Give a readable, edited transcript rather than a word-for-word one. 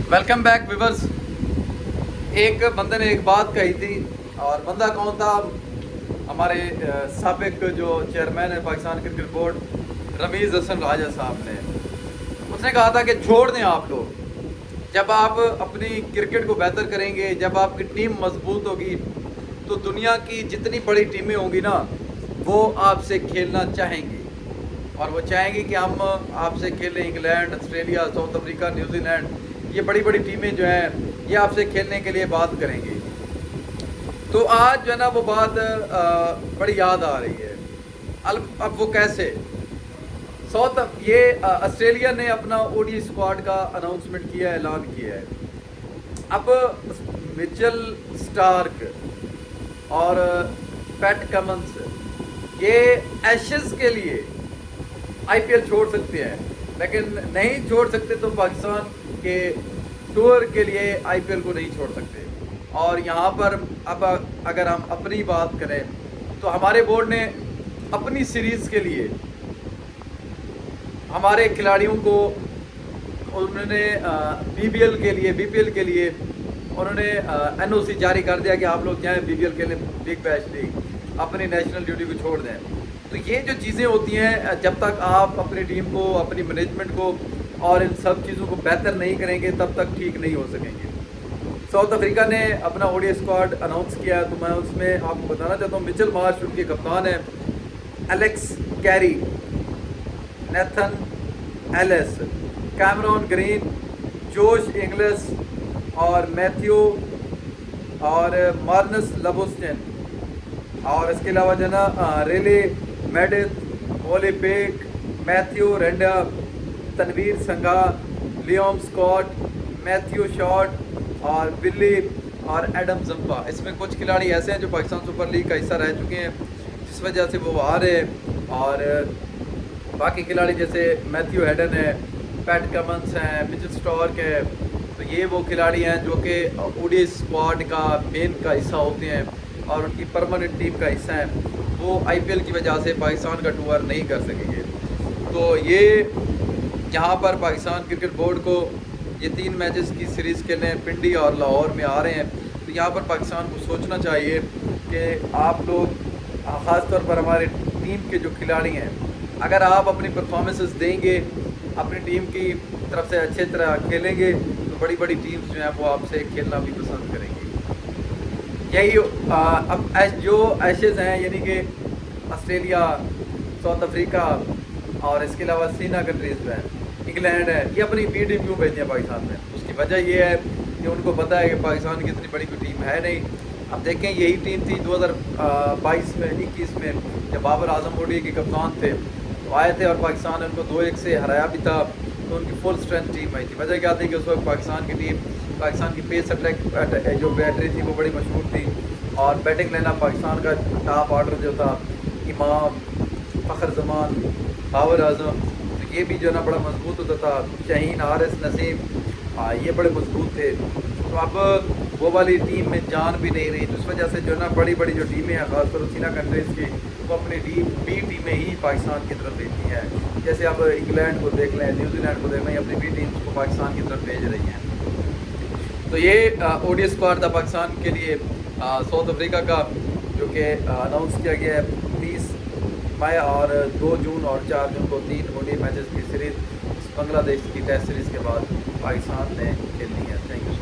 Welcome back viewers. एक बंदे ने एक बात कही थी, और बंदा कौन था? हमारे साबिक जो चेयरमैन है पाकिस्तान क्रिकेट बोर्ड रमीज़ हसन राजा साहब ने। उसने कहा था कि छोड़ दें आप लोग, जब आप अपनी क्रिकेट को बेहतर करेंगे, जब आपकी टीम मजबूत होगी, तो दुनिया की जितनी बड़ी टीमें होंगी ना, वो आपसे खेलना चाहेंगी। और वो चाहेंगे कि हम आपसे खेलें। England, Australia, south Africa, New Zealand, ये बड़ी बड़ी टीमें जो हैं ये आपसे खेलने के लिए बात करेंगी। तो आज जो है ना वो बात बड़ी याद आ रही है। अब वो कैसे? ये ऑस्ट्रेलिया ने अपना ओडी स्क्वाड का अनाउंसमेंट किया है, ऐलान किया है। अब मिचेल स्टार्क और पैट कमिंस ये एशेज के लिए आईपीएल छोड़ सकते हैं, लेकिन नहीं छोड़ सकते तो पाकिस्तान के टूर के लिए आईपीएल को नहीं छोड़ सकते। और यहाँ पर अब अगर हम अपनी बात करें तो हमारे बोर्ड ने अपनी सीरीज़ के लिए हमारे खिलाड़ियों को उन्होंने बीपीएल के लिए उन्होंने एनओसी जारी कर दिया कि आप लोग जाएँ बीपीएल के लिए, बिग बैश लीग, अपनी नेशनल ड्यूटी को छोड़ दें। तो ये जो चीज़ें होती हैं, जब तक आप अपनी टीम को, अपनी मैनेजमेंट को और इन सब चीज़ों को बेहतर नहीं करेंगे तब तक ठीक नहीं हो सकेंगे। साउथ अफ्रीका ने अपना ओडी स्क्वाड अनाउंस किया, तो मैं उसमें आपको बताना चाहता हूँ मिचेल मार्श उनके कप्तान हैं, Alex Carey, Nathan Ellis, Cameron green, Josh Inglis और मैथ्यू और मार्नस लबोस्टन, और इसके अलावा जो ना रेले मेडिथ, ओली पेक, मैथ्यू रेंडा, तनवीर संगा, लियोम स्कॉट, मैथ्यू शॉट और बिल्ली और एडम जम्पा। इसमें कुछ खिलाड़ी ऐसे हैं जो पाकिस्तान सुपर लीग का हिस्सा रह चुके हैं, जिस वजह से वो आ रहे हैं। और बाकी खिलाड़ी जैसे मैथ्यू हेडन है, पैट कमिंस हैं, मिचेल स्टार्क है, तो ये वो खिलाड़ी हैं जो कि ओडी स्क्वाड का मेन का हिस्सा होते हैं और उनकी परमानेंट टीम का हिस्सा है। वो आईपीएल की वजह से पाकिस्तान का टूर नहीं कर सकेंगे। तो ये यहाँ पर पाकिस्तान क्रिकेट बोर्ड को ये 3 मैचेस की सीरीज़ खेलने पिंडी और लाहौर में आ रहे हैं। तो यहाँ पर पाकिस्तान को सोचना चाहिए कि आप लोग ख़ास तौर पर हमारे टीम के जो खिलाड़ी हैं, अगर आप अपनी परफॉर्मेंसेस देंगे, अपनी टीम की तरफ से अच्छे तरह खेलेंगे, तो बड़ी बड़ी टीम्स जो हैं वो आपसे खेलना भी पसंद करेंगी। यही अब जो एशेज़ हैं, यानी कि ऑस्ट्रेलिया, साउथ अफ्रीका और इसके अलावा सीना कंट्रीज़ जो हैं, इंग्लैंड है, ये अपनी बी टीम क्यों भेजती है पाकिस्तान में? उसकी वजह ये है कि उनको पता है कि पाकिस्तान की इतनी बड़ी कोई टीम है नहीं। अब देखें, यही टीम थी 2022 में, 21 में, जब बाबर आजम ओडी के कप्तान थे, तो आए थे और पाकिस्तान ने उनको 2-1 से हराया भी था। तो उनकी फुल स्ट्रेंथ टीम आई थी। वजह क्या थी कि उस वक्त पाकिस्तान की टीम, पाकिस्तान की पेस अटैक जो बैटरी थी वो बड़ी मशहूर थी, और बैटिंग लाइनअप पाकिस्तान का टॉप ऑर्डर जो था, इमाम, फ़खर जमान, बाबर आजम, तो ये भी जो है ना बड़ा मजबूत होता था। शाहीन, हारिस, नसीम, ये बड़े मजबूत थे। तो अब वो वाली टीम में जान भी नहीं रही, तो इस वजह से जो है ना बड़ी बड़ी जो टीमें हैं, खासतौर सीना कंट्रीज़ की, वो अपनी बी टीमें ही पाकिस्तान की तरफ भेजती हैं। जैसे अब इंग्लैंड को देख लें, न्यूजीलैंड को देख लें, अपनी बी टीम्स को पाकिस्तान की तरफ भेज रही हैं। तो ये ओडी स्क्वाड था पाकिस्तान के लिए साउथ अफ्रीका का, जो कि अनाउंस किया गया है 30 मई और 2 जून और 4 जून को 3 ओडी मैचेस की सीरीज़ बांग्लादेश की टेस्ट सीरीज़ के बाद पाकिस्तान ने खेलनी है। Thank you.